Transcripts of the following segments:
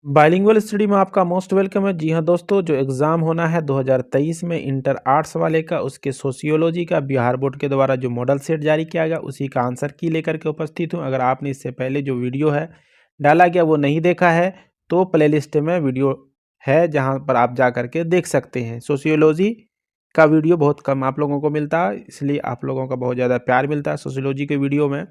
Bilingual study में आपका most welcome है। जी हाँ दोस्तों, जो एग्ज़ाम होना है 2023 में इंटर आर्ट्स वाले का, उसके सोशियोलॉजी का बिहार बोर्ड के द्वारा जो मॉडल सेट जारी किया गया उसी का आंसर की लेकर के उपस्थित हूँ। अगर आपने इससे पहले जो वीडियो है डाला गया वो नहीं देखा है तो प्लेलिस्ट में वीडियो है जहाँ पर आप जा करके देख सकते हैं। सोशियोलॉजी का वीडियो बहुत कम आप लोगों को मिलता है, इसलिए आप लोगों का बहुत ज़्यादा प्यार मिलता है सोशियोलॉजी के वीडियो में।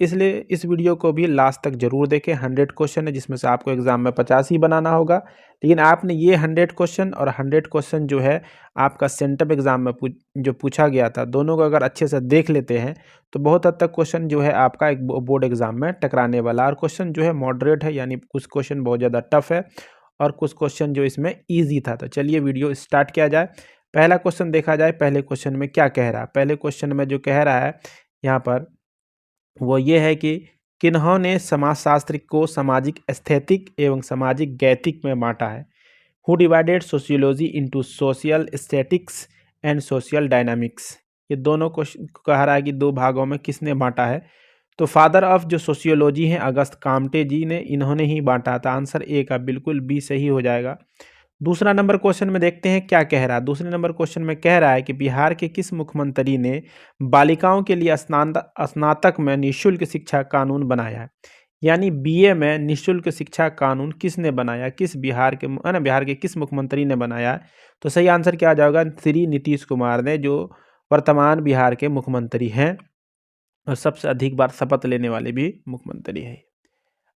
इसलिए इस वीडियो को भी लास्ट तक जरूर देखें। 100 क्वेश्चन है जिसमें से आपको एग्जाम में 50 ही बनाना होगा, लेकिन आपने ये 100 क्वेश्चन और 100 क्वेश्चन जो है आपका सेंटअप एग्जाम में जो पूछा गया था, दोनों को अगर अच्छे से देख लेते हैं तो बहुत हद तक क्वेश्चन जो है आपका एक बोर्ड एग्जाम में टकराने वाला। और क्वेश्चन जो है मॉडरेट है, यानी कुछ क्वेश्चन बहुत ज़्यादा टफ है और कुछ क्वेश्चन जो इसमें ईजी था। तो चलिए वीडियो स्टार्ट किया जाए। पहला क्वेश्चन देखा जाए, पहले क्वेश्चन में क्या कह रहा है। पहले क्वेश्चन में जो कह रहा है यहाँ पर वो ये है कि किन्होंने समाजशास्त्र को सामाजिक एस्थेटिक एवं सामाजिक गैतिक में बांटा है। Who divided sociology into social aesthetics and social dynamics. ये दोनों को कह रहा है कि दो भागों में किसने बांटा है। तो फादर ऑफ जो सोशियोलॉजी हैं अगस्त काम्टे जी ने, इन्होंने ही बांटा था। आंसर ए का बिल्कुल बी सही हो जाएगा। दूसरा नंबर क्वेश्चन में देखते हैं क्या कह रहा है। दूसरे नंबर क्वेश्चन में कह रहा है कि बिहार के किस मुख्यमंत्री ने बालिकाओं के लिए स्नातक में निःशुल्क शिक्षा कानून बनाया है। यानी बीए में निःशुल्क शिक्षा कानून किसने बनाया, किस बिहार के बिहार के किस मुख्यमंत्री ने बनाया है। तो सही आंसर क्या आ जाएगा, श्री नीतीश कुमार ने, जो वर्तमान बिहार के मुख्यमंत्री हैं और सबसे अधिक बार शपथ लेने वाले भी मुख्यमंत्री हैं।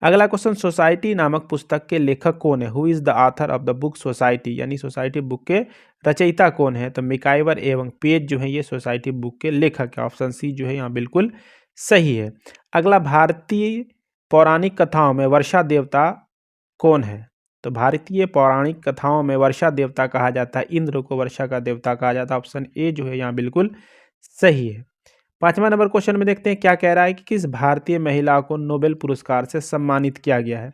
अगला क्वेश्चन, सोसाइटी नामक पुस्तक के लेखक कौन है। Who is the author of the book society, यानी सोसाइटी बुक के रचयिता कौन है। तो मिकाइवर एवं पेज जो है ये सोसाइटी बुक के लेखक है। ऑप्शन सी जो है यहाँ बिल्कुल सही है। अगला, भारतीय पौराणिक कथाओं में वर्षा देवता कौन है। तो भारतीय पौराणिक कथाओं में वर्षा देवता कहा जाता है, इंद्र को वर्षा का देवता कहा जाता है। ऑप्शन ए जो है यहाँ बिल्कुल सही है। पांचवा नंबर क्वेश्चन में देखते हैं क्या कह रहा है कि किस भारतीय महिला को नोबेल पुरस्कार से सम्मानित किया गया है।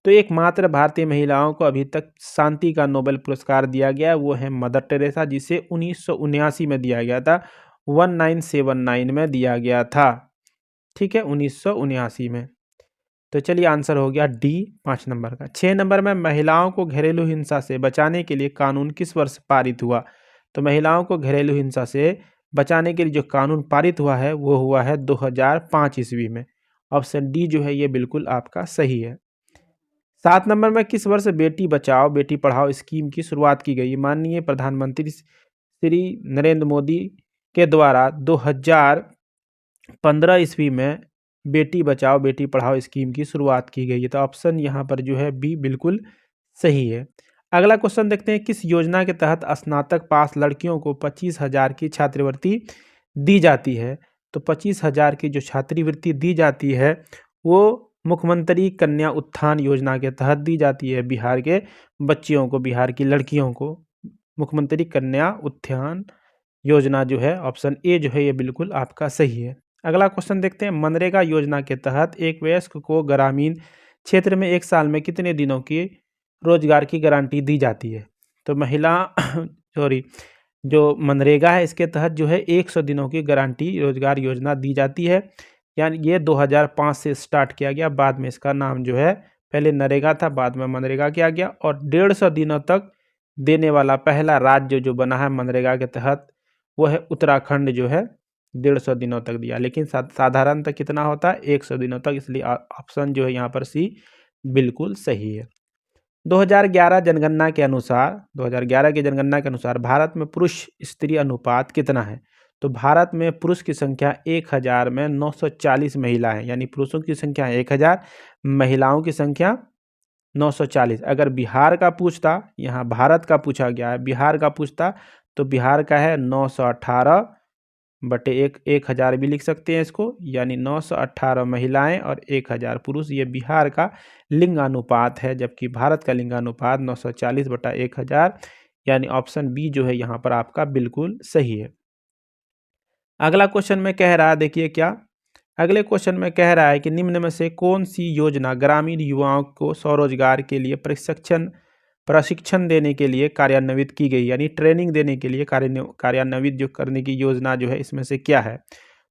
तो एकमात्र भारतीय महिलाओं को अभी तक शांति का नोबेल पुरस्कार दिया गया है, वो है मदर टेरेसा, जिसे 1979 में दिया गया था। 1979 में दिया गया था, ठीक है, 1979 में। तो चलिए आंसर हो गया डी 5 नंबर का। 6 नंबर में, महिलाओं को घरेलू हिंसा से बचाने के लिए कानून किस वर्ष पारित हुआ। तो महिलाओं को घरेलू हिंसा से बचाने के लिए जो कानून पारित हुआ है वो हुआ है 2005 ईस्वी में। ऑप्शन डी जो है ये बिल्कुल आपका सही है। 7 नंबर में, किस वर्ष बेटी बचाओ बेटी पढ़ाओ स्कीम की शुरुआत की गई। माननीय प्रधानमंत्री श्री नरेंद्र मोदी के द्वारा 2015 ईस्वी में बेटी बचाओ बेटी पढ़ाओ स्कीम की शुरुआत की गई है। तो ऑप्शन यहाँ पर जो है बी बिल्कुल सही है। अगला क्वेश्चन देखते हैं, किस योजना के तहत स्नातक पास लड़कियों को 25,000 की छात्रवृत्ति दी जाती है। तो 25,000 की जो छात्रवृत्ति दी जाती है वो मुख्यमंत्री कन्या उत्थान योजना के तहत दी जाती है। बिहार के बच्चियों को, बिहार की लड़कियों को मुख्यमंत्री कन्या उत्थान योजना जो है, ऑप्शन ए जो है ये बिल्कुल आपका सही है। अगला क्वेश्चन देखते हैं, मनरेगा योजना के तहत एक वयस्क को ग्रामीण क्षेत्र में एक साल में कितने दिनों की रोजगार की गारंटी दी जाती है। तो महिला सॉरी जो मनरेगा है इसके तहत जो है 100 दिनों की गारंटी रोजगार योजना दी जाती है। यानी ये 2005 से स्टार्ट किया गया, बाद में इसका नाम जो है, पहले नरेगा था बाद में मनरेगा किया गया। और 150 दिनों तक देने वाला पहला राज्य जो बना है मनरेगा के तहत वो है उत्तराखंड, जो है 150 दिनों तक दिया। लेकिन साधारणतः कितना होता है, 100 दिनों तक, इसलिए ऑप्शन जो है यहाँ पर सी बिल्कुल सही है। 2011 जनगणना के अनुसार 2011 की जनगणना के अनुसार भारत में पुरुष स्त्री अनुपात कितना है। तो भारत में पुरुष की संख्या 1000 में 940 महिला है, यानी पुरुषों की संख्या 1000, महिलाओं की संख्या 940। अगर बिहार का पूछता, यहाँ भारत का पूछा गया है, बिहार का पूछता तो बिहार का है 918 बटे 1000 भी लिख सकते हैं इसको, यानी 918 महिलाएं और 1000 पुरुष, ये बिहार का लिंगानुपात है। जबकि भारत का लिंगानुपात 940 बटा 1000, यानी ऑप्शन बी जो है यहाँ पर आपका बिल्कुल सही है। अगला क्वेश्चन में कह रहा है, देखिए क्या, अगले क्वेश्चन में कह रहा है कि निम्न में से कौन सी योजना ग्रामीण युवाओं को स्वरोजगार के लिए प्रशिक्षण देने के लिए कार्यान्वित की गई, यानी ट्रेनिंग देने के लिए कार्यान्वित जो करने की योजना जो है इसमें से क्या है।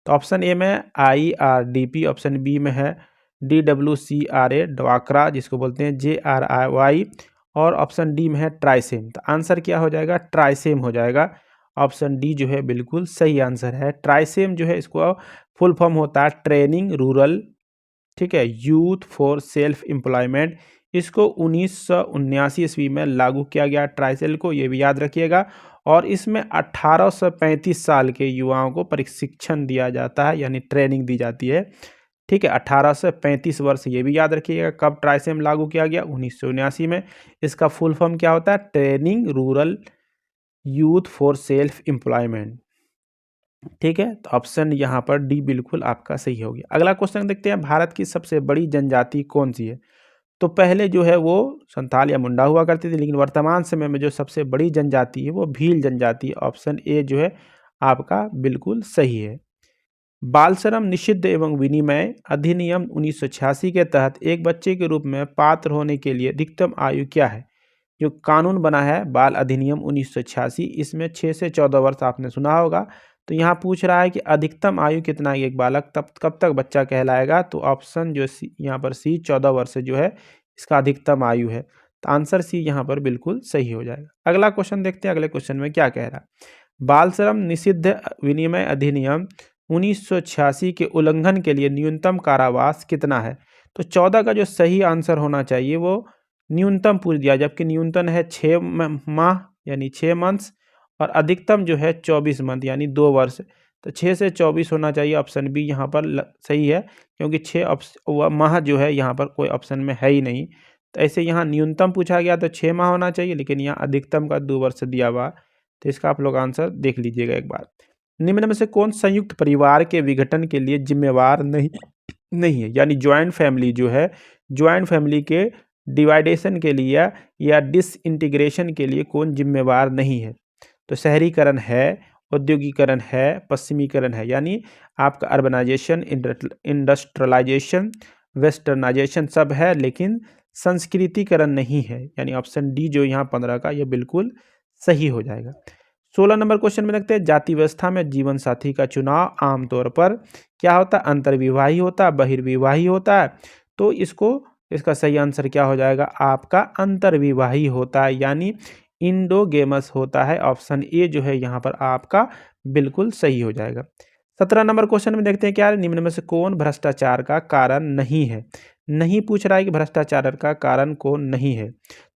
तो ऑप्शन ए में IRDP, ऑप्शन बी में है DWCRA ड्वाक्रा जिसको बोलते हैं JRIY, और ऑप्शन डी में है ट्राइसेम। तो आंसर क्या हो जाएगा? ट्राइसेम हो जाएगा। ऑप्शन डी जो है बिल्कुल सही आंसर है। ट्राइसेम जो है इसको फुल फॉर्म होता है ट्रेनिंग रूरल, ठीक है, यूथ फॉर सेल्फ एम्प्लॉयमेंट। इसको 1979 ईस्वी में लागू किया गया ट्राइसेल को, ये भी याद रखिएगा। और इसमें 18 से 35 साल के युवाओं को प्रशिक्षण दिया जाता है, यानी ट्रेनिंग दी जाती है, ठीक है। 18 से 35 वर्ष, ये भी याद रखिएगा। कब ट्राइसेम लागू किया गया? 1979 में। इसका फुल फॉर्म क्या होता है? Training rural youth for self employment, ठीक है। तो ऑप्शन यहाँ पर डी बिल्कुल आपका सही हो गया। अगला क्वेश्चन देखते हैं, भारत की सबसे बड़ी जनजाति कौन सी है? तो पहले जो है वो संथाल या मुंडा हुआ करती थी, लेकिन वर्तमान समय में जो सबसे बड़ी जनजाति है वो भील जनजाति है। ऑप्शन ए जो है आपका बिल्कुल सही है। बाल श्रम निषिद्ध एवं विनिमय अधिनियम 1986 के तहत एक बच्चे के रूप में पात्र होने के लिए अधिकतम आयु क्या है? जो कानून बना है बाल अधिनियम 1986, इसमें 6 से 14 वर्ष आपने सुना होगा। तो यहाँ पूछ रहा है कि अधिकतम आयु कितना है एक बालक तब कब तक बच्चा कहलाएगा? तो ऑप्शन जो यहाँ पर सी 14 वर्ष जो है इसका अधिकतम आयु है। तो आंसर सी यहाँ पर बिल्कुल सही हो जाएगा। अगला क्वेश्चन देखते हैं, अगले क्वेश्चन में क्या कह रहा है। बाल श्रम निषिद्ध विनिमय अधिनियम 1986 के उल्लंघन के लिए न्यूनतम कारावास कितना है? तो 14 का जो सही आंसर होना चाहिए वो न्यूनतम पूछ दिया, जबकि न्यूनतम है 6 माह यानी 6 मंथ्स, और अधिकतम जो है 24 मंथ यानी 2 वर्ष। तो 6 से 24 होना चाहिए। ऑप्शन बी यहाँ पर सही है, क्योंकि 6 माह जो है यहाँ पर कोई ऑप्शन में है ही नहीं। तो ऐसे यहाँ न्यूनतम पूछा गया तो 6 माह होना चाहिए, लेकिन यहाँ अधिकतम का 2 वर्ष दिया हुआ। तो इसका आप लोग आंसर देख लीजिएगा एक बार। निम्न में से कौन संयुक्त परिवार के विघटन के लिए जिम्मेवार नहीं है? यानी ज्वाइंट फैमिली जो है, ज्वाइंट फैमिली के डिवाइडेशन के लिए या डिसइंटीग्रेशन के लिए कौन जिम्मेवार नहीं है? तो शहरीकरण है, औद्योगिकरण है, पश्चिमीकरण है, यानी आपका अर्बनाइजेशन, इंडस्ट्रियलाइजेशन, वेस्टर्नाइजेशन सब है, लेकिन संस्कृतिकरण नहीं है। यानी ऑप्शन डी जो यहाँ 15 का ये बिल्कुल सही हो जाएगा। 16 नंबर क्वेश्चन में देखते हैं, जाति व्यवस्था में जीवन साथी का चुनाव आमतौर पर क्या होता है? अंतर्विवाही होता है, बहिर्विवाही होता है? तो इसका सही आंसर क्या हो जाएगा? आपका अंतर्विवाही होता है, यानी इंडोगेमस होता है। ऑप्शन ए जो है यहाँ पर आपका बिल्कुल सही हो जाएगा। 17 नंबर क्वेश्चन में देखते हैं क्या है, निम्न में से कौन भ्रष्टाचार का कारण नहीं है? नहीं पूछ रहा है कि भ्रष्टाचार का कारण कौन नहीं है।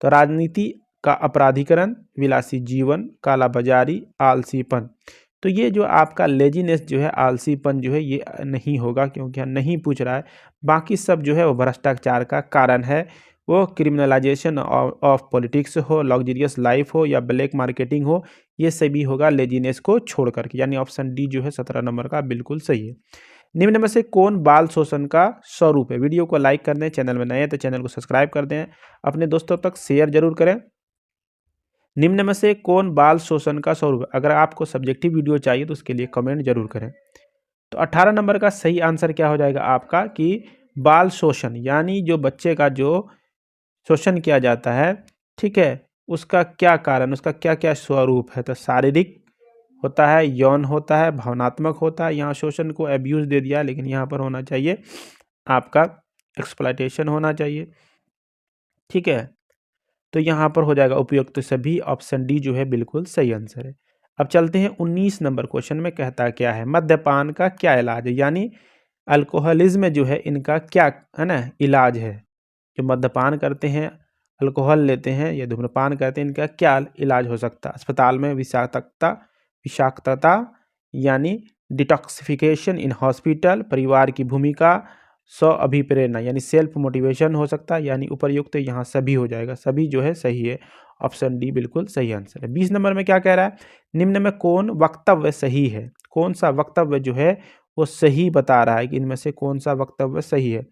तो राजनीति का अपराधीकरण, विलासी जीवन, कालाबाजारी, आलसीपन। तो ये जो आपका लेजीनेस जो है, आलसीपन जो है, ये नहीं होगा, क्योंकि यहाँ नहीं पूछ रहा है। बाकी सब जो है वो भ्रष्टाचार का कारण है। वो क्रिमिनलाइजेशन ऑफ पॉलिटिक्स हो, लग्जरियस लाइफ हो, या ब्लैक मार्केटिंग हो, ये सभी होगा लेजीनेस को छोड़ करके। यानी ऑप्शन डी जो है 17 नंबर का बिल्कुल सही है। निम्न में से कौन बाल शोषण का स्वरूप है? वीडियो को लाइक कर दें, चैनल में नए हैं तो चैनल को सब्सक्राइब कर दें, अपने दोस्तों तक शेयर जरूर करें। निम्न में से कौन बाल शोषण का स्वरूप है? अगर आपको सब्जेक्टिव वीडियो चाहिए तो उसके लिए कमेंट जरूर करें। तो 18 नंबर का सही आंसर क्या हो जाएगा आपका कि बाल शोषण, यानी जो बच्चे का जो शोषण किया जाता है, ठीक है, उसका क्या कारण, उसका क्या क्या स्वरूप है? तो शारीरिक होता है, यौन होता है, भावनात्मक होता है। यहाँ शोषण को एब्यूज दे दिया, लेकिन यहाँ पर होना चाहिए आपका एक्सप्लॉयटेशन होना चाहिए, ठीक है। तो यहाँ पर हो जाएगा उपयुक्त सभी। ऑप्शन डी जो है बिल्कुल सही आंसर है। अब चलते हैं 19 नंबर क्वेश्चन में, कहता क्या है, मद्यपान का क्या इलाज है? यानी अल्कोहलिज्म जो है इनका क्या है ना इलाज है? जो मद्यपान करते हैं, अल्कोहल लेते हैं या धूम्रपान करते हैं, इनका क्या इलाज हो सकता है? अस्पताल में विषाक्तता यानी डिटॉक्सिफिकेशन इन हॉस्पिटल, परिवार की भूमिका, स्व अभिप्रेरणा यानी सेल्फ मोटिवेशन हो सकता है। यानी उपर्युक्त तो यहाँ सभी हो जाएगा, सभी जो है सही है। ऑप्शन डी बिल्कुल सही आंसर है। 20 नंबर में क्या कह रहा है, निम्न में कौन वक्तव्य सही है? कौन सा वक्तव्य जो है वो सही बता रहा है कि इनमें से कौन सा वक्तव्य सही है?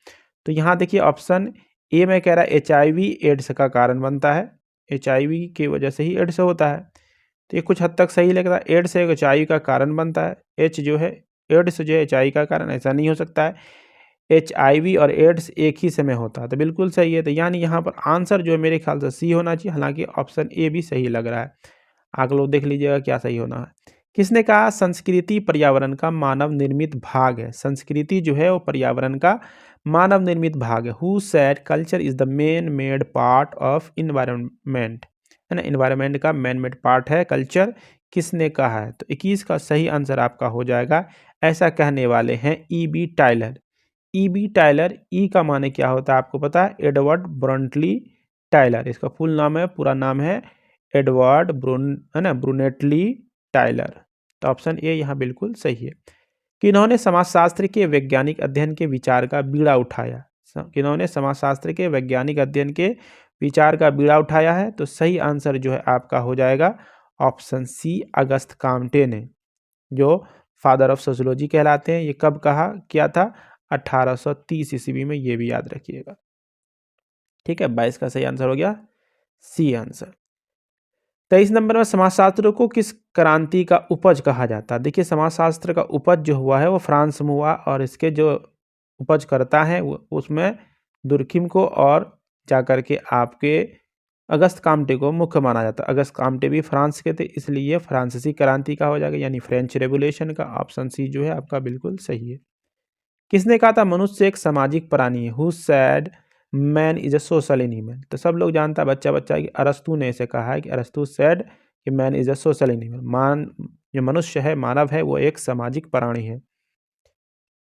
तो यहाँ देखिए ऑप्शन ए में कह रहा है HIV एड्स का कारण बनता है, HIV की वजह से ही एड्स होता है। तो ये कुछ हद तक सही लग रहा है। एड्स एक HIV का कारण बनता है, एच जो है एड्स जो है HIV का कारण, ऐसा नहीं हो सकता है। HIV और एड्स एक ही समय होता है, तो बिल्कुल सही है। तो यानी यहाँ पर आंसर जो है मेरे ख्याल से सी होना चाहिए, हालांकि ऑप्शन ए भी सही लग रहा है। आप लोग देख लीजिएगा क्या सही होना है। किसने कहा संस्कृति पर्यावरण का मानव निर्मित भाग है? संस्कृति जो है वो पर्यावरण का मानव निर्मित भाग है। Who said culture is the main made part of environment, है ना, इन्वायरमेंट का मैन मेड पार्ट है कल्चर, किसने कहा है? तो 21 का सही आंसर आपका हो जाएगा, ऐसा कहने वाले हैं E.B. टायलर। E.B. टायलर, ई का माने क्या होता है आपको पता है? एडवर्ड ब्रंटली टायलर, इसका फुल नाम है, पूरा नाम है एडवर्ड है ना, ब्रूनेटली टायलर। तो ऑप्शन ए यहाँ बिल्कुल सही है। किन्होंने समाजशास्त्र के वैज्ञानिक अध्ययन के विचार का बीड़ा उठाया? किन्होंने समाजशास्त्र के वैज्ञानिक अध्ययन के विचार का बीड़ा उठाया है? तो सही आंसर जो है आपका हो जाएगा ऑप्शन सी, अगस्त काम्टे ने, जो फादर ऑफ सोशियोलॉजी कहलाते हैं। ये कब कहा किया था? 1830 ईस्वी में, ये भी याद रखिएगा। ठीक है, 22 का सही आंसर हो गया सी आंसर। 23 नंबर में, समाजशास्त्र को किस क्रांति का उपज कहा जाता है? देखिए, समाजशास्त्र का उपज जो हुआ है वो फ्रांस में हुआ, और इसके जो उपज करता है उसमें दुर्खिम को और जाकर के आपके अगस्त काम्टे को मुख्य माना जाता है। अगस्त काम्टे भी फ्रांस के थे, इसलिए फ्रांसीसी क्रांति का हो जाएगा, यानी फ्रेंच रेवोल्यूशन का। ऑप्शन सी जो है आपका बिल्कुल सही है। किसने कहा था मनुष्य एक सामाजिक प्राणी है? Who said man is a social animal? तो सब लोग जानता है, बच्चा बच्चा, कि अरस्तु ने इसे कहा है, कि अरस्तु सेड कि man is a social animal, जो मनुष्य है, मानव है, वो एक सामाजिक प्राणी है।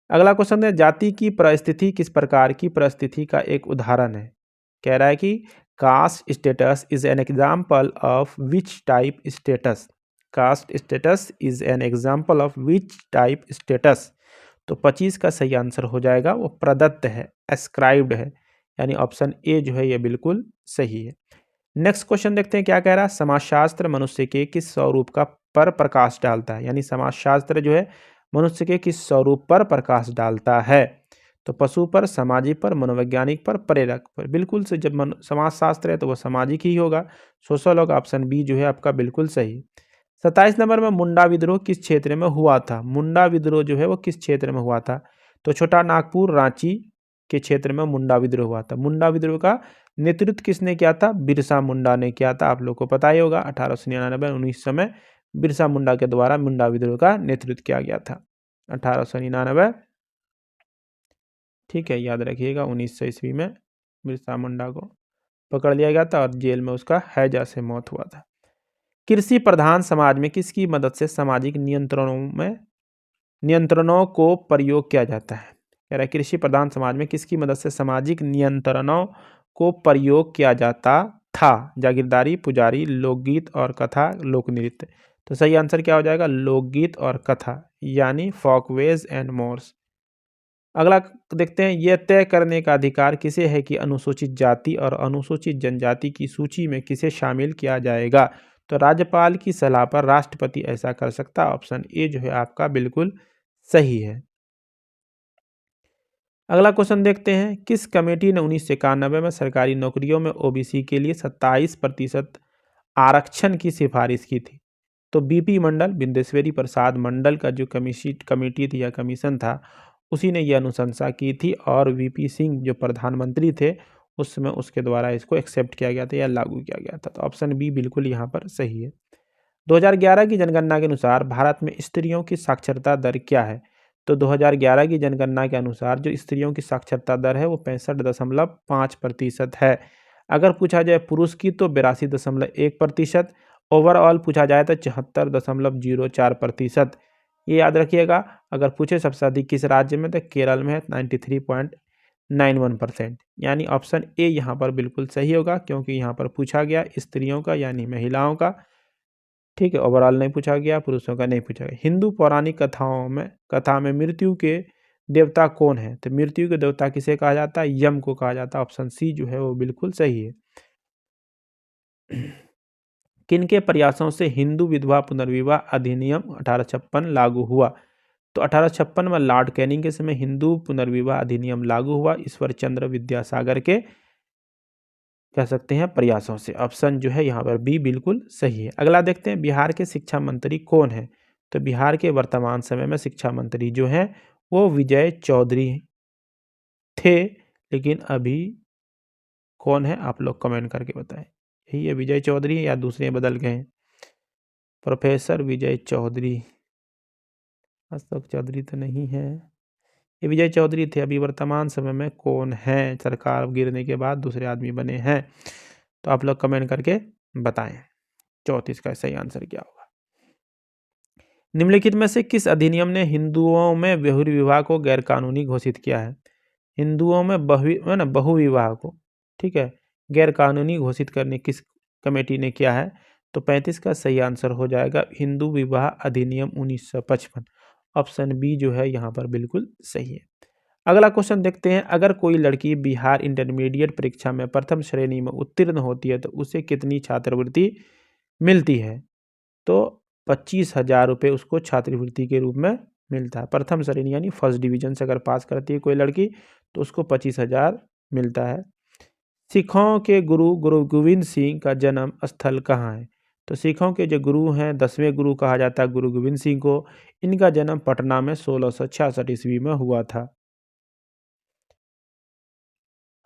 अगला क्वेश्चन है, जाति की परिस्थिति किस प्रकार की परिस्थिति का एक उदाहरण है? कह रहा है कि caste status is an example of which type status? Caste status is an example of which type status? तो 25 का सही आंसर हो जाएगा, वो प्रदत्त है, एस्क्राइब्ड है, यानी ऑप्शन ए जो है ये बिल्कुल सही है। नेक्स्ट क्वेश्चन देखते हैं क्या कह रहा है। समाजशास्त्र मनुष्य के किस स्वरूप का पर प्रकाश डालता है? यानी समाजशास्त्र जो है मनुष्य के किस स्वरूप पर प्रकाश डालता है? तो पशु पर, सामाजिक पर, मनोवैज्ञानिक पर, प्रेरक पर। बिल्कुल से, जब समाजशास्त्र है तो वह सामाजिक ही होगा, सोशल होगा। ऑप्शन बी जो है आपका बिल्कुल सही। 27 नंबर में, मुंडा विद्रोह किस क्षेत्र में हुआ था? मुंडा विद्रोह जो है वो किस क्षेत्र में हुआ था? तो छोटा नागपुर, रांची के क्षेत्र में मुंडा विद्रोह हुआ था। मुंडा विद्रोह का नेतृत्व किसने किया था? बिरसा मुंडा ने किया था, आप लोग को पता ही होगा। 1899-1900 में बिरसा मुंडा के द्वारा मुंडा विद्रोह का नेतृत्व किया गया था। 1899, ठीक है, याद रखिएगा, 1900 ईस्वी में बिरसा मुंडा को पकड़ लिया गया था और जेल में उसका हैजा से मौत हुआ था। कृषि प्रधान समाज में किसकी मदद से सामाजिक नियंत्रणों को प्रयोग किया जाता है? कह रहा है कृषि प्रधान समाज में किसकी मदद से सामाजिक नियंत्रणों को प्रयोग किया जाता था? जागीरदारी, पुजारी, लोकगीत और कथा, लोक नृत्य। तो सही आंसर क्या हो जाएगा? लोकगीत और कथा, यानी फॉकवेज एंड मोर्स। अगला देखते हैं, यह तय करने का अधिकार किसे है कि अनुसूचित जाति और अनुसूचित जनजाति की सूची में किसे शामिल किया जाएगा? तो राज्यपाल की सलाह पर राष्ट्रपति ऐसा कर सकता है। ऑप्शन ए जो है आपका बिल्कुल सही है। अगला क्वेश्चन देखते हैं, किस कमेटी ने 1991 में सरकारी नौकरियों में ओबीसी के लिए 27% आरक्षण की सिफारिश की थी? तो बीपी मंडल, बिंदेश्वरी प्रसाद मंडल का जो कमेटी थी या कमीशन था, उसी ने यह अनुशंसा की थी, और वीपी सिंह जो प्रधानमंत्री थे उस समय उसके द्वारा इसको एक्सेप्ट किया गया था या लागू किया गया था। तो ऑप्शन बी बिल्कुल यहाँ पर सही है। 2011 की जनगणना के अनुसार भारत में स्त्रियों की साक्षरता दर क्या है? तो 2011 की जनगणना के अनुसार जो स्त्रियों की साक्षरता दर है वो 65.5% है। अगर पूछा जाए पुरुष की तो 82.1%। ओवरऑल पूछा जाए तो 74.04%। ये याद रखिएगा। अगर पूछे सबसे अधिक किस राज्य में, तो केरल में है 93.91%, यानी ऑप्शन ए यहाँ पर बिल्कुल सही होगा, क्योंकि यहाँ पर पूछा गया स्त्रियों का यानी महिलाओं का। ठीक है, ओवरऑल नहीं पूछा गया, पुरुषों का नहीं पूछा गया। हिंदू पौराणिक कथा में मृत्यु के देवता कौन है? तो मृत्यु के देवता किसे कहा जाता है? यम को कहा जाता है। ऑप्शन सी जो है वो बिल्कुल सही है। किनके प्रयासों से हिंदू विधवा पुनर्विवाह अधिनियम 1856 लागू हुआ? तो 1856 में लॉर्ड कैनिंग के समय हिंदू पुनर्विवाह अधिनियम लागू हुआ, ईश्वर चंद्र विद्यासागर के कह सकते हैं प्रयासों से। ऑप्शन जो है यहाँ पर बी बिल्कुल सही है। अगला देखते हैं, बिहार के शिक्षा मंत्री कौन है? तो बिहार के वर्तमान समय में शिक्षा मंत्री जो हैं वो विजय चौधरी थे, लेकिन अभी कौन है आप लोग कमेंट करके बताएं। यही है विजय चौधरी या दूसरे बदल गए हैं? प्रोफेसर विजय चौधरी, अशोक चौधरी तो नहीं है, ये विजय चौधरी थे। अभी वर्तमान समय में कौन हैं सरकार गिरने के बाद दूसरे आदमी बने हैं? तो आप लोग कमेंट करके बताएं 34 का सही आंसर क्या होगा। निम्नलिखित में से किस अधिनियम ने हिंदुओं में बहुविवाह को गैरकानूनी घोषित किया है? हिंदुओं में बहुविवाह को, ठीक है, गैरकानूनी घोषित करने किस कमेटी ने किया है? तो 35 का सही आंसर हो जाएगा हिंदू विवाह अधिनियम 1955। ऑप्शन बी जो है यहाँ पर बिल्कुल सही है। अगला क्वेश्चन देखते हैं। अगर कोई लड़की बिहार इंटरमीडिएट परीक्षा में प्रथम श्रेणी में उत्तीर्ण होती है तो उसे कितनी छात्रवृत्ति मिलती है? तो 25,000 रुपये उसको छात्रवृत्ति के रूप में मिलता है। प्रथम श्रेणी यानी फर्स्ट डिवीजन से अगर पास करती है कोई लड़की तो उसको 25,000 मिलता है। सिखों के गुरु गुरु गोविंद सिंह का जन्म स्थल कहाँ है? तो सिखों के जो गुरु हैं 10वें गुरु कहा जाता है गुरु गोविंद सिंह को। इनका जन्म पटना में 1666 ईस्वी में हुआ था।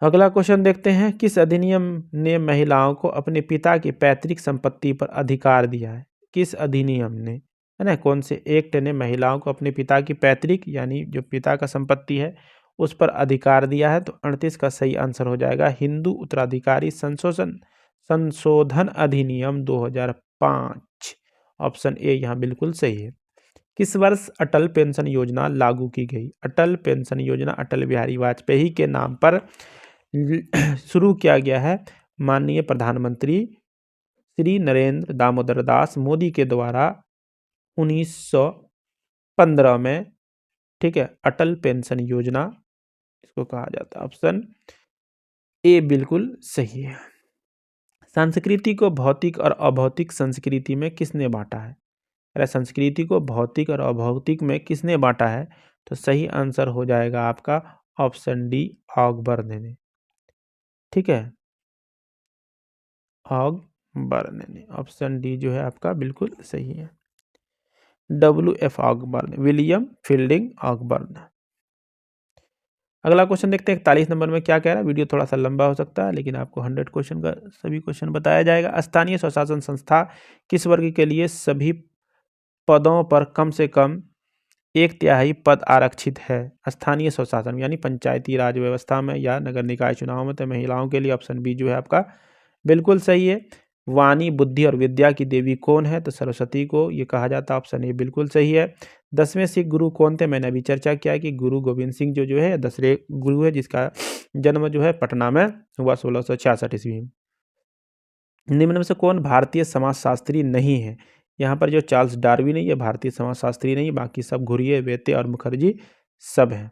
अगला क्वेश्चन देखते हैं। किस अधिनियम ने महिलाओं को अपने पिता की पैतृक संपत्ति पर अधिकार दिया है? किस अधिनियम ने, है ना, कौन से एक्ट ने महिलाओं को अपने पिता की पैतृक यानी जो पिता का संपत्ति है उस पर अधिकार दिया है? तो 38 का सही आंसर हो जाएगा हिंदू उत्तराधिकारी संशोधन अधिनियम 2005। ऑप्शन ए यहाँ बिल्कुल सही है। किस वर्ष अटल पेंशन योजना लागू की गई? अटल पेंशन योजना अटल बिहारी वाजपेयी के नाम पर शुरू किया गया है। माननीय प्रधानमंत्री श्री नरेंद्र दामोदर दास मोदी के द्वारा 1915 में, ठीक है, अटल पेंशन योजना इसको कहा जाता है। ऑप्शन ए बिल्कुल सही है। संस्कृति को भौतिक और अभौतिक संस्कृति में किसने बांटा है? अरे संस्कृति को भौतिक और अभौतिक में किसने बांटा है? तो सही आंसर हो जाएगा आपका ऑप्शन डी ऑगबर्न ने, ठीक है, ऑगबर्न ने। ऑप्शन डी जो है आपका बिल्कुल सही है। WF Ogburn, William fielding Ogburn. अगला क्वेश्चन देखते हैं 41 नंबर में क्या कह रहा है। वीडियो थोड़ा सा लंबा हो सकता है लेकिन आपको 100 क्वेश्चन का सभी क्वेश्चन बताया जाएगा। स्थानीय स्वशासन संस्था किस वर्ग के लिए सभी पदों पर कम से कम 1/3 पद आरक्षित है? स्थानीय स्वशासन यानी पंचायती राज व्यवस्था में या नगर निकाय चुनाव में तो महिलाओं के लिए ऑप्शन बी जो है आपका बिल्कुल सही है। वाणी बुद्धि और विद्या की देवी कौन है? तो सरस्वती को ये कहा जाता है। ऑप्शन ए बिल्कुल सही है। 10वें सिख गुरु कौन थे? मैंने अभी चर्चा किया कि गुरु गोविंद सिंह जो है 10वें गुरु है जिसका जन्म जो है पटना में हुआ 1666 ईस्वी में। निम्न में से कौन भारतीय समाजशास्त्री नहीं है? यहाँ पर जो चार्ल्स डार्विन है ये भारतीय समाजशास्त्री नहीं, बाकी सब घुरिये, वेते और मुखर्जी सब हैं।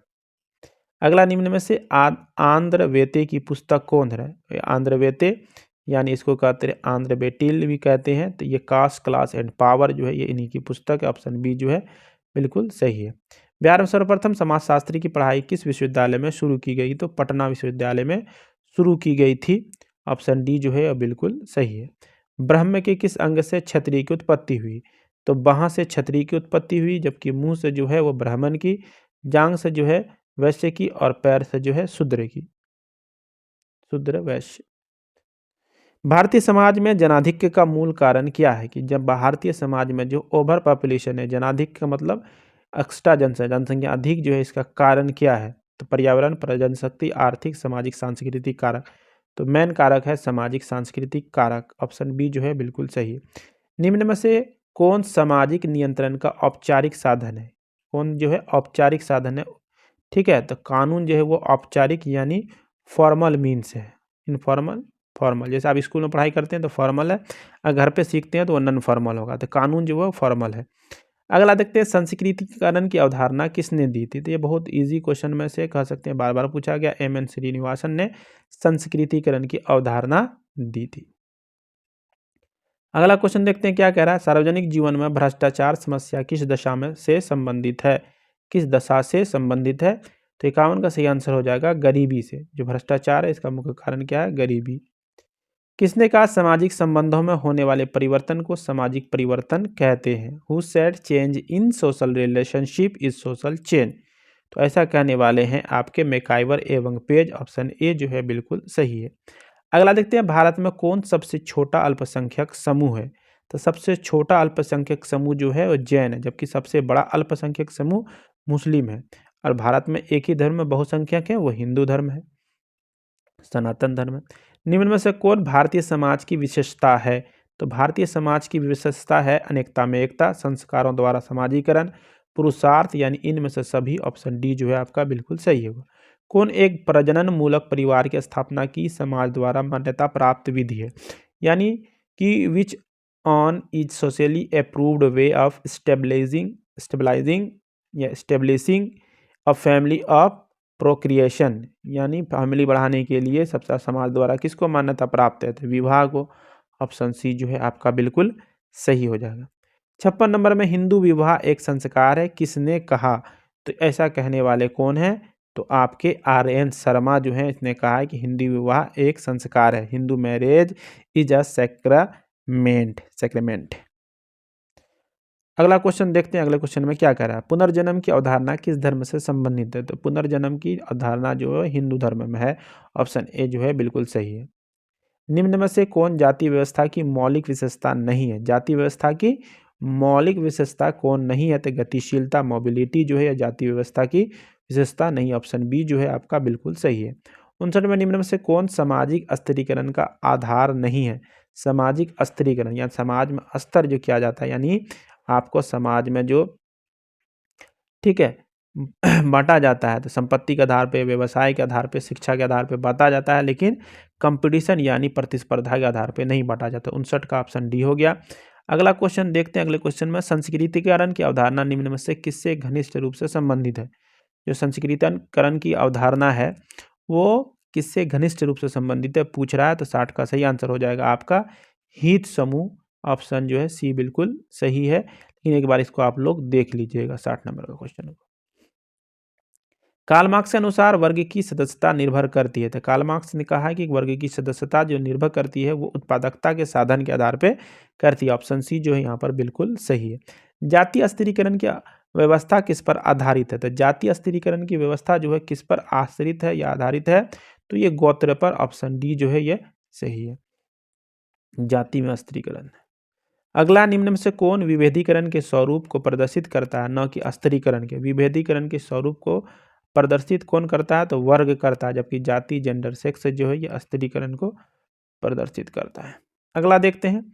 अगला निम्न में से आंध्र वेते की पुस्तक कौन है? आंध्र वेते यानी इसको कहते हैं आंध्र बेटिल भी कहते हैं। तो ये कास्ट क्लास एंड पावर जो है ये इन्हीं की पुस्तक है। ऑप्शन बी जो है बिल्कुल सही है। बिहार में सर्वप्रथम समाजशास्त्री की पढ़ाई किस विश्वविद्यालय में शुरू की गई? तो पटना विश्वविद्यालय में शुरू की गई थी। ऑप्शन डी जो है बिल्कुल सही है। ब्रह्म के किस अंग से क्षत्रिय की उत्पत्ति हुई? तो बाहाँ से क्षत्रिय की उत्पत्ति हुई, जबकि मुंह से जो है वो ब्राह्मण की, जांग से जो है वैश्य की और पैर से जो है शूद्र की, शूद्र वैश्य। भारतीय समाज में जनाधिक्य का मूल कारण क्या है? कि जब भारतीय समाज में जो ओवर पॉपुलेशन है, जनाधिक्य का मतलब एक्स्ट्रा जनसंख्या अधिक जो है, इसका कारण क्या है? तो पर्यावरण, प्रजनशक्ति, आर्थिक, सामाजिक, सांस्कृतिक कारक। तो मेन कारक है सामाजिक सांस्कृतिक कारक। ऑप्शन बी जो है बिल्कुल सही है। निम्न में से कौन सामाजिक नियंत्रण का औपचारिक साधन है? कौन जो है औपचारिक साधन है? ठीक है, तो कानून जो है वो औपचारिक यानी फॉर्मल मीन्स है, इनफॉर्मल फॉर्मल। जैसे आप स्कूल में पढ़ाई करते हैं तो फॉर्मल है, और घर पे सीखते हैं तो वो नॉन फॉर्मल होगा। तो कानून जो है फॉर्मल है। अगला देखते हैं संस्कृतिकरण की अवधारणा किसने दी थी? तो ये बहुत इजी क्वेश्चन में से कह सकते हैं, बार बार पूछा गया। MN श्रीनिवासन ने संस्कृतिकरण की अवधारणा दी थी। अगला क्वेश्चन देखते हैं क्या कह रहा है। सार्वजनिक जीवन में भ्रष्टाचार समस्या किस दशा में से संबंधित है? किस दशा से संबंधित है? तो 51 का सही आंसर हो जाएगा गरीबी से। जो भ्रष्टाचार है इसका मुख्य कारण क्या है? गरीबी। किसने कहा सामाजिक संबंधों में होने वाले परिवर्तन को सामाजिक परिवर्तन कहते हैं? Who said change in social relationship is social change? तो ऐसा कहने वाले हैं आपके मैकाइवर एवं पेज। ऑप्शन ए जो है बिल्कुल सही है। अगला देखते हैं भारत में कौन सबसे छोटा अल्पसंख्यक समूह है? तो सबसे छोटा अल्पसंख्यक समूह जो है वो जैन है, जबकि सबसे बड़ा अल्पसंख्यक समूह मुस्लिम है। और भारत में एक ही धर्म में बहुसंख्यक है, वो हिंदू धर्म है, सनातन धर्म है। निम्न में से कौन भारतीय समाज की विशेषता है? तो भारतीय समाज की विशेषता है अनेकता में एकता, संस्कारों द्वारा समाजीकरण, पुरुषार्थ, यानी इनमें से सभी। ऑप्शन डी जो है आपका बिल्कुल सही होगा। कौन एक प्रजनन मूलक परिवार की स्थापना की समाज द्वारा मान्यता प्राप्त विधि है? यानी कि which one is socially approved way of stabilising या establishing a family of procreation, यानी फैमिली बढ़ाने के लिए सबसे समाज द्वारा किसको मान्यता प्राप्त है? तो विवाह को। ऑप्शन सी जो है आपका बिल्कुल सही हो जाएगा। 56 नंबर में हिंदू विवाह एक संस्कार है, किसने कहा? तो ऐसा कहने वाले कौन है? तो आपके RN शर्मा जो है, इसने कहा है कि हिंदू विवाह एक संस्कार है, हिंदू मैरिज इज अ सैक्रेमेंट। अगला क्वेश्चन देखते हैं, अगले क्वेश्चन में क्या कह रहा है। पुनर्जन्म की अवधारणा किस धर्म से संबंधित है? तो पुनर्जन्म की अवधारणा जो है हिंदू धर्म में है। ऑप्शन ए जो है बिल्कुल सही है। निम्न में से कौन जाति व्यवस्था की मौलिक विशेषता नहीं है? जाति व्यवस्था की मौलिक विशेषता कौन नहीं है? तो गतिशीलता, मोबिलिटी जो है या जाति व्यवस्था की विशेषता नहीं। ऑप्शन बी जो है आपका बिल्कुल सही है। 59 में निम्न में से कौन सामाजिक स्थिरीकरण का आधार नहीं है? सामाजिक स्थिरीकरण या समाज में स्तर जो किया जाता है, यानी आपको समाज में जो, ठीक है, बांटा जाता है, तो संपत्ति के आधार पे, व्यवसाय के आधार पे, शिक्षा के आधार पे बांटा जाता है, लेकिन कंपटीशन यानी प्रतिस्पर्धा के आधार पे नहीं बांटा जाता। 59 का ऑप्शन डी हो गया। अगला क्वेश्चन देखते हैं, अगले क्वेश्चन में संस्कृतिकरण की अवधारणा निम्न में से किससे घनिष्ठ रूप से संबंधित है? जो संस्कृतिकरण की अवधारणा है वो किससे घनिष्ठ रूप से संबंधित है पूछ रहा है, तो 60 का सही आंसर हो जाएगा आपका हित समूह। ऑप्शन जो है सी बिल्कुल सही है, लेकिन एक बार इसको आप लोग देख लीजिएगा 60 नंबर का क्वेश्चन को। कार्ल मार्क्स के अनुसार वर्ग की सदस्यता निर्भर करती है, तो कार्ल मार्क्स ने कहा है कि वर्ग की सदस्यता जो निर्भर करती है वो उत्पादकता के साधन के आधार पे करती है। ऑप्शन सी जो है यहाँ पर बिल्कुल सही है। जातीय स्थिरीकरण की व्यवस्था किस पर आधारित है? तो जातीय स्थिरीकरण की व्यवस्था जो है किस पर आश्रित है या आधारित है? तो ये गोत्र पर। ऑप्शन डी जो है ये सही है, जाति में स्थिरीकरण। अगला, निम्न में से कौन विभेदीकरण के स्वरूप को प्रदर्शित करता है, न कि स्थिरीकरण के? विभेदीकरण के स्वरूप को प्रदर्शित कौन करता है? तो वर्ग करता है, जबकि जाति, जेंडर, सेक्स जो है ये स्थिरीकरण को प्रदर्शित करता है। अगला देखते हैं,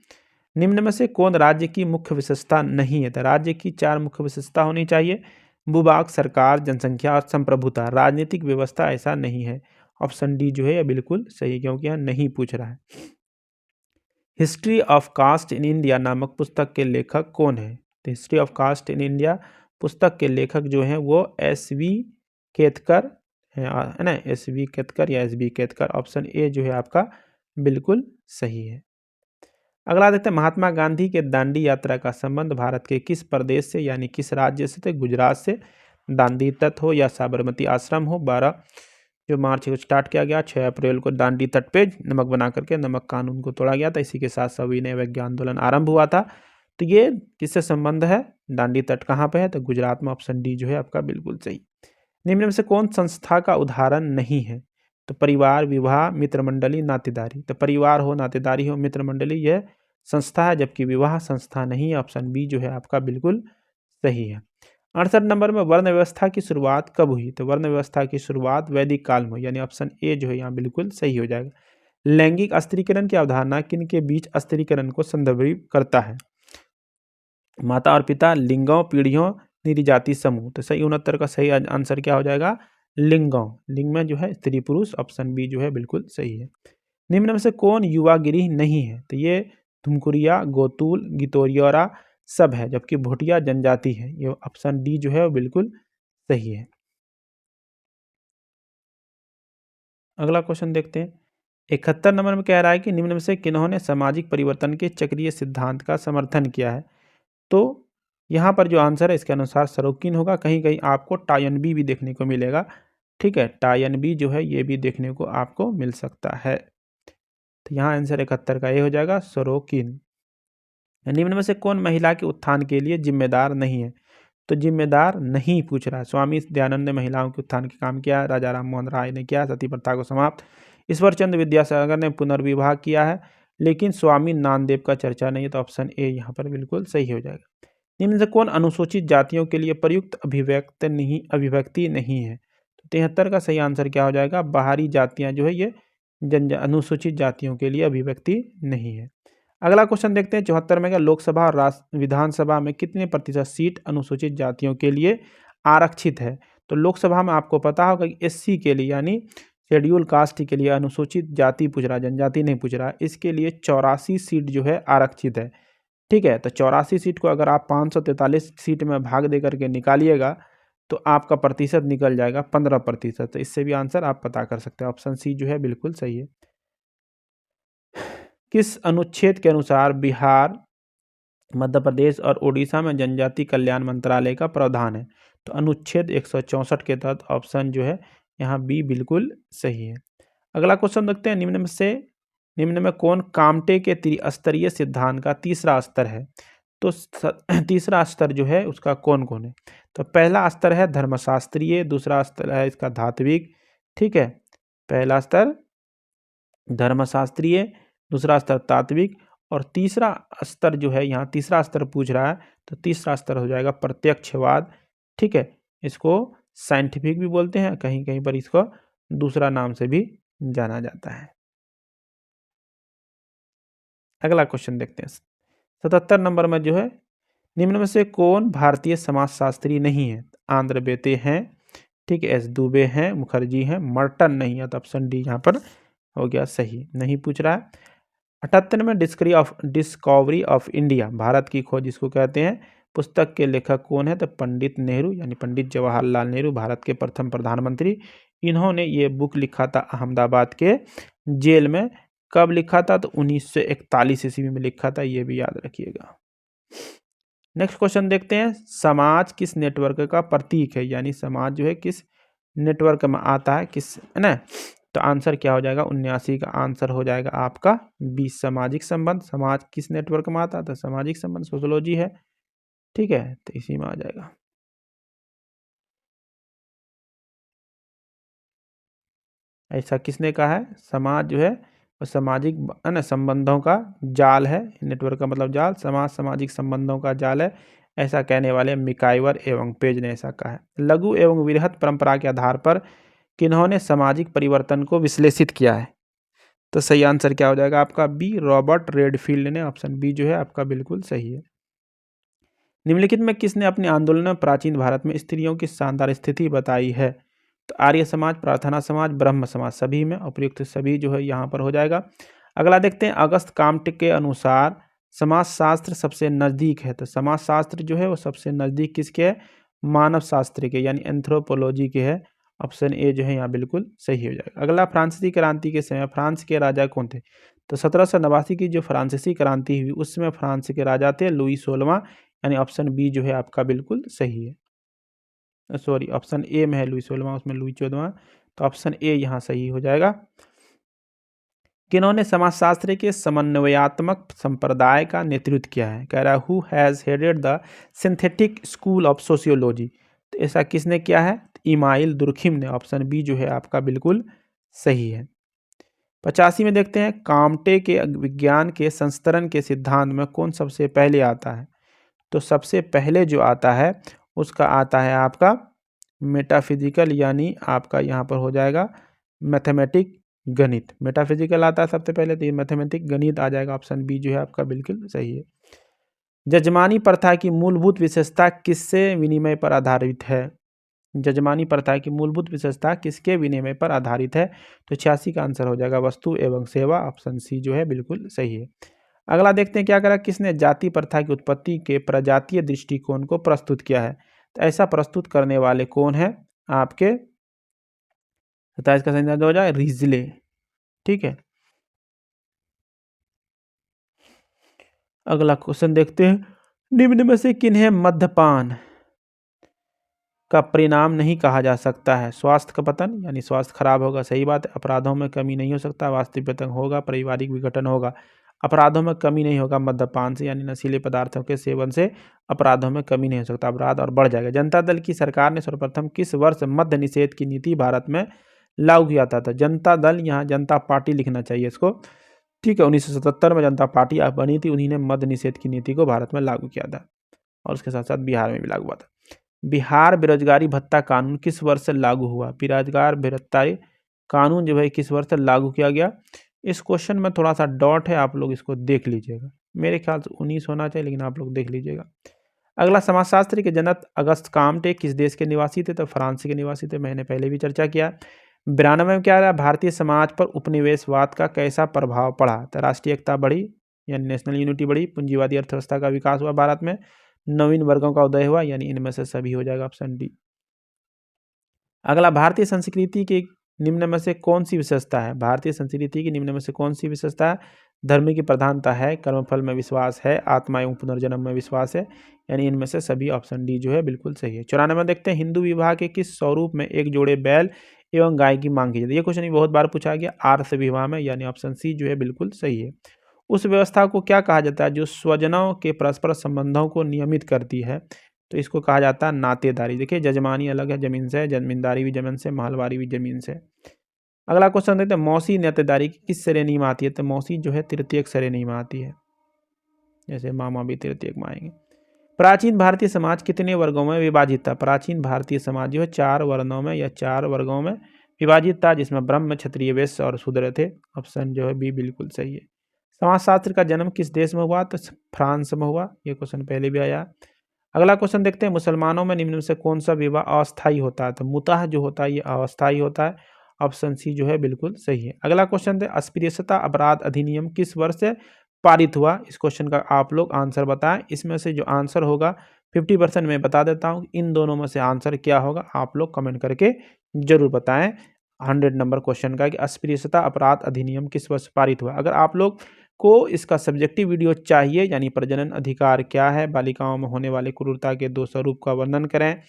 निम्न में से कौन राज्य की मुख्य विशेषता नहीं है? तो राज्य की 4 मुख्य विशेषता होनी चाहिए: भूभाग, सरकार, जनसंख्या और संप्रभुता। राजनीतिक व्यवस्था ऐसा नहीं है। ऑप्शन डी जो है यह बिल्कुल सही, क्योंकि यहाँ नहीं पूछ रहा है। History of caste in India नामक पुस्तक के लेखक कौन है? तो history of caste in India पुस्तक के लेखक जो हैं वो SV केतकर है ना, SV केतकर या SB केतकर। ऑप्शन ए जो है आपका बिल्कुल सही है। अगला देखते हैं, महात्मा गांधी के दांडी यात्रा का संबंध भारत के किस प्रदेश से यानी किस राज्य से? तो गुजरात से। दांडी तट हो या साबरमती आश्रम हो, 12 जो मार्च को स्टार्ट किया गया, 6 अप्रैल को दांडी तट पे नमक बना करके नमक कानून को तोड़ा गया था। इसी के साथ सविनय अवज्ञा आंदोलन आरंभ हुआ था। तो ये किससे संबंध है? दांडी तट कहाँ पे है? तो गुजरात में। ऑप्शन डी जो है आपका बिल्कुल सही। निम्न में से कौन संस्था का उदाहरण नहीं है? तो परिवार, विवाह, मित्र मंडली, नातेदारी। तो परिवार हो, नातेदारी हो, मित्र मंडली यह संस्था है, जबकि विवाह संस्था नहीं है। ऑप्शन बी जो है आपका बिल्कुल सही है। 68 नंबर में वर्ण व्यवस्था की शुरुआत कब हुई? तो वर्ण व्यवस्था की शुरुआत वैदिक काल में हुई, यानी ऑप्शन ए जो है यहाँ बिल्कुल सही हो जाएगा। लैंगिक स्त्रीकरण की अवधारणा किन के बीच स्त्रीकरण को संदर्भित करता है? माता और पिता, लिंगों, पीढ़ियों, निरी जाति, समूह। तो सही 69 का सही आंसर क्या हो जाएगा? लिंगों। लिंग में जो है स्त्री पुरुष। ऑप्शन बी जो है बिल्कुल सही है। निम्न में से कौन युवा गिरी नहीं है? तो ये धुमकुरिया, गोतुल, गितोरियोरा सब है, जबकि भोटिया जनजाति है। ये ऑप्शन डी जो है वो बिल्कुल सही है। अगला क्वेश्चन देखते हैं, 71 नंबर में कह रहा है कि निम्न में से किन्होंने सामाजिक परिवर्तन के चक्रीय सिद्धांत का समर्थन किया है? तो यहाँ पर जो आंसर है इसके अनुसार सरोकिन होगा। कहीं कहीं आपको टायनबी भी देखने को मिलेगा, ठीक है, टायनबी जो है ये भी देखने को आपको मिल सकता है। तो यहाँ आंसर 71 का ये हो जाएगा, सरोकिन। निम्न में से कौन महिला के उत्थान के लिए जिम्मेदार नहीं है? तो जिम्मेदार नहीं पूछ रहा है। स्वामी दयानंद ने महिलाओं के उत्थान के काम किया, राजा राम मोहन राय ने किया, सती प्रथा को समाप्त, ईश्वरचंद्र विद्यासागर ने पुनर्विवाह किया है, लेकिन स्वामी नामदेव का चर्चा नहीं है। तो ऑप्शन ए यहाँ पर बिल्कुल सही हो जाएगा। निम्न से कौन अनुसूचित जातियों के लिए प्रयुक्त अभिव्यक्ति नहीं है? तो 73 का सही आंसर क्या हो जाएगा? बाहरी जातियां जो है ये अनुसूचित जातियों के लिए अभिव्यक्ति नहीं है। अगला क्वेश्चन देखते हैं 74 में, लोकसभा और विधानसभा में कितने प्रतिशत सीट अनुसूचित जातियों के लिए आरक्षित है? तो लोकसभा में आपको पता होगा कि एससी के लिए यानी शेड्यूल कास्ट के लिए, अनुसूचित जाति पूछ रहा, जनजाति नहीं पूछ रहा, इसके लिए 84 सीट जो है आरक्षित है। ठीक है, तो 84 सीट को अगर आप 543 सीट में भाग दे करके निकालिएगा तो आपका प्रतिशत निकल जाएगा 15%। तो इससे भी आंसर आप पता कर सकते हैं। ऑप्शन सी जो है बिल्कुल सही है। किस अनुच्छेद के अनुसार बिहार, मध्य प्रदेश और उड़ीसा में जनजाति कल्याण मंत्रालय का प्रावधान है? तो अनुच्छेद 164 के तहत ऑप्शन जो है यहाँ बी बिल्कुल सही है। अगला क्वेश्चन देखते हैं, निम्न में कौन कामटे के त्रिस्तरीय सिद्धांत का तीसरा स्तर है? तो तीसरा स्तर जो है उसका कौन कौन है? तो पहला स्तर है धर्मशास्त्रीय, दूसरा स्तर है इसका धात्विक। ठीक है, पहला स्तर धर्मशास्त्रीय, दूसरा स्तर तात्विक और तीसरा स्तर जो है यहाँ तीसरा स्तर पूछ रहा है तो तीसरा स्तर हो जाएगा प्रत्यक्षवाद। ठीक है, इसको साइंटिफिक भी बोलते हैं, कहीं कहीं पर इसको दूसरा नाम से भी जाना जाता है। अगला क्वेश्चन देखते हैं 77 नंबर में जो है, निम्न में से कौन भारतीय समाजशास्त्री नहीं है? आंध्र बेते हैं, ठीक है, एस दुबे हैं, मुखर्जी हैं, मर्टन नहीं है। तो ऑप्शन डी यहाँ पर हो गया सही, नहीं पूछ रहा है। 78 में डिस्कवरी ऑफ इंडिया, भारत की खोज इसको कहते हैं, पुस्तक के लेखक कौन है? तो पंडित नेहरू यानी पंडित जवाहरलाल नेहरू, भारत के प्रथम प्रधानमंत्री। इन्होंने ये बुक लिखा था अहमदाबाद के जेल में। कब लिखा था? तो 1941 ईस्वी में लिखा था, ये भी याद रखिएगा। नेक्स्ट क्वेश्चन देखते हैं, समाज किस नेटवर्क का प्रतीक है? यानी समाज जो है किस नेटवर्क में आता है, किस है ना? तो आंसर क्या हो जाएगा? 79 का आंसर हो जाएगा आपका बी, सामाजिक संबंध। समाज किस नेटवर्क में आता है? तो सामाजिक संबंध सोशियोलॉजी है। ठीक है, तो इसी में आ जाएगा। ऐसा किसने कहा है? समाज जो है वो सामाजिक है ना संबंधों का जाल है। नेटवर्क का मतलब जाल, समाज सामाजिक संबंधों का जाल है, ऐसा कहने वाले मिकाइवर एवं पेज ने ऐसा कहा है। लघु एवं वृहत परंपरा के आधार पर किन्होंने सामाजिक परिवर्तन को विश्लेषित किया है? तो सही आंसर क्या हो जाएगा आपका? बी, रॉबर्ट रेडफील्ड ने। ऑप्शन बी जो है आपका बिल्कुल सही है। निम्नलिखित में किसने अपने आंदोलन में प्राचीन भारत में स्त्रियों की शानदार स्थिति बताई है? तो आर्य समाज, प्रार्थना समाज, ब्रह्म समाज, सभी में उपयुक्त सभी जो है यहाँ पर हो जाएगा। अगला देखते हैं, अगस्त काम्ट के अनुसार समाजशास्त्र सबसे नज़दीक है। तो समाजशास्त्र जो है वो सबसे नज़दीक किसके है? मानव शास्त्र के यानी एंथ्रोपोलॉजी के है। ऑप्शन ए जो है यहाँ बिल्कुल सही हो जाएगा। अगला, फ्रांसीसी क्रांति के समय फ्रांस के राजा कौन थे? तो 1789 की जो फ्रांसीसी क्रांति हुई उस समय फ्रांस के राजा थे लुई 16वां, यानी ऑप्शन बी जो है आपका बिल्कुल सही है। सॉरी, ऑप्शन ए में है लुई 16वां, उसमें लुई 14वां, तो ऑप्शन ए यहाँ सही हो जाएगा। किन्होंने समाजशास्त्र के समन्वयात्मक संप्रदाय का नेतृत्व किया है? कह रहा है who has headed the synthetic school of sociology. तो ऐसा किसने किया है? इमाइल दुर्खिम ने। ऑप्शन बी जो है आपका बिल्कुल सही है। 85 में देखते हैं, काम्टे के विज्ञान के संस्तरण के सिद्धांत में कौन सबसे पहले आता है? तो सबसे पहले जो आता है उसका आता है आपका मेटाफिजिकल, यानी आपका यहाँ पर हो जाएगा मैथमेटिक गणित। मेटाफिजिकल आता है सबसे पहले, तो ये मैथमेटिक गणित आ जाएगा। ऑप्शन बी जो है आपका बिल्कुल सही है। जजमानी प्रथा की मूलभूत विशेषता किससे विनिमय पर आधारित है? जजमानी प्रथा की मूलभूत विशेषता किसके विनिमय पर आधारित है? तो 86 का आंसर हो जाएगा वस्तु एवं सेवा। ऑप्शन सी जो है बिल्कुल सही है। अगला देखते हैं क्या करा, किसने जाति प्रथा की उत्पत्ति के प्रजातीय दृष्टिकोण को प्रस्तुत किया है? तो ऐसा प्रस्तुत करने वाले कौन है आपके? 27 का सही हो जाए रिजले। ठीक है, अगला क्वेश्चन देखते हैं, निम्न में से किन्हें मद्यपान का परिणाम नहीं कहा जा सकता है? स्वास्थ्य का पतन, यानी स्वास्थ्य खराब होगा, सही बात है। अपराधों में कमी नहीं हो सकता, वास्तविक वेतन होगा, पारिवारिक विघटन होगा। अपराधों में कमी नहीं होगा मद्यपान से, यानी नशीले पदार्थों के सेवन से अपराधों में कमी नहीं हो सकता, अपराध और बढ़ जाएगा। जनता दल की सरकार ने सर्वप्रथम किस वर्ष मद्य निषेध की नीति भारत में लागू किया था? तो जनता दल, यहाँ जनता पार्टी लिखना चाहिए इसको। ठीक है, 1977 में जनता पार्टी बनी थी, उन्हीं ने मद्य निषेध की नीति को भारत में लागू किया था। और उसके साथ साथ बिहार में भी लागू हुआ था। बिहार बेरोजगारी भत्ता कानून किस वर्ष से लागू हुआ? बेरोजगार भत्ता कानून जो है किस वर्ष से लागू किया गया? इस क्वेश्चन में थोड़ा सा डॉट है, आप लोग इसको देख लीजिएगा। मेरे ख्याल से 19 होना चाहिए, लेकिन आप लोग देख लीजिएगा। अगला, समाजशास्त्र के जनक अगस्त काम्टे किस देश के निवासी थे? तो फ्रांस के निवासी थे, मैंने पहले भी चर्चा किया। 92 में क्या रहा? भारतीय समाज पर उपनिवेशवाद का कैसा प्रभाव पड़ा? तो राष्ट्रीय एकता बढ़ी, यानी नेशनल यूनिटी बढ़ी, पूंजीवादी अर्थव्यवस्था का विकास हुआ भारत में, नवीन वर्गों का उदय हुआ, यानी इनमें से सभी हो जाएगा, ऑप्शन डी। अगला, भारतीय संस्कृति की निम्न में से कौन सी विशेषता है? भारतीय संस्कृति की निम्न में से कौन सी विशेषता है? धर्म की प्रधानता है, कर्मफल में विश्वास है, आत्मा एवं पुनर्जन्म में विश्वास है, यानी इनमें से सभी, ऑप्शन डी जो है बिल्कुल सही है। 94 में देखते हैं, हिंदू विवाह के किस स्वरूप में एक जोड़े बैल एवं गाय की मांग की जाती है? ये क्वेश्चन भी बहुत बार पूछा गया, आर्ष विवाह में, यानी ऑप्शन सी जो है बिल्कुल सही है। उस व्यवस्था को क्या कहा जाता है जो स्वजनों के परस्पर संबंधों को नियमित करती है? तो इसको कहा जाता है नातेदारी। देखिए, जजमानी अलग है जमीन से, जमींदारी भी जमीन से, महलवारी भी जमीन से। अगला क्वेश्चन देखते हैं, मौसी नातेदारी की किस श्रेणी में आती है? तो मौसी जो है तृतीयक श्रेणी में आती है, जैसे मामा भी तृतीयक में आएंगे। प्राचीन भारतीय समाज कितने वर्गों में विभाजित था? प्राचीन भारतीय समाज जो है 4 वर्णों में या 4 वर्गों में विभाजित था, जिसमें ब्रह्म, क्षत्रिय, वैश्य और शूद्र थे। ऑप्शन जो है बी बिल्कुल सही है। समाजशास्त्र का जन्म किस देश में हुआ? तो फ्रांस में हुआ, ये क्वेश्चन पहले भी आया। अगला क्वेश्चन देखते हैं, मुसलमानों में निम्न में से कौन सा विवाह अस्थायी होता है? तो मुताह जो होता है ये अस्थायी होता है, ऑप्शन सी जो है बिल्कुल सही है। अगला क्वेश्चन है, अस्पृश्यता अपराध अधिनियम किस वर्ष से पारित हुआ? इस क्वेश्चन का आप लोग आंसर बताएं। इसमें से जो आंसर होगा 50% मैं बता देता हूं, इन दोनों में से आंसर क्या होगा आप लोग कमेंट करके जरूर बताएं। 100 नंबर क्वेश्चन का कि अस्पृश्यता अपराध अधिनियम किस वर्ष पारित हुआ। अगर आप लोग को इसका सब्जेक्टिव वीडियो चाहिए, यानी प्रजनन अधिकार क्या है, बालिकाओं में होने वाले क्रूरता के 2 स्वरूप का वर्णन करें,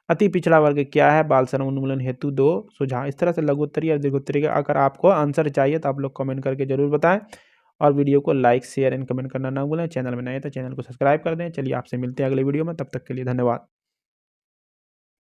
अति पिछड़ा वर्ग क्या है, बाल श्रम उन्मूलन हेतु 2 सुझाव, इस तरह से लघुत्तरीय और दीर्घोत्तरीय का अगर आपको आंसर चाहिए तो आप लोग कमेंट करके जरूर बताएं। और वीडियो को लाइक, शेयर एंड कमेंट करना ना भूलें। चैनल में नए तो चैनल को सब्सक्राइब कर दें। चलिए, आपसे मिलते हैं अगले वीडियो में, तब तक के लिए धन्यवाद।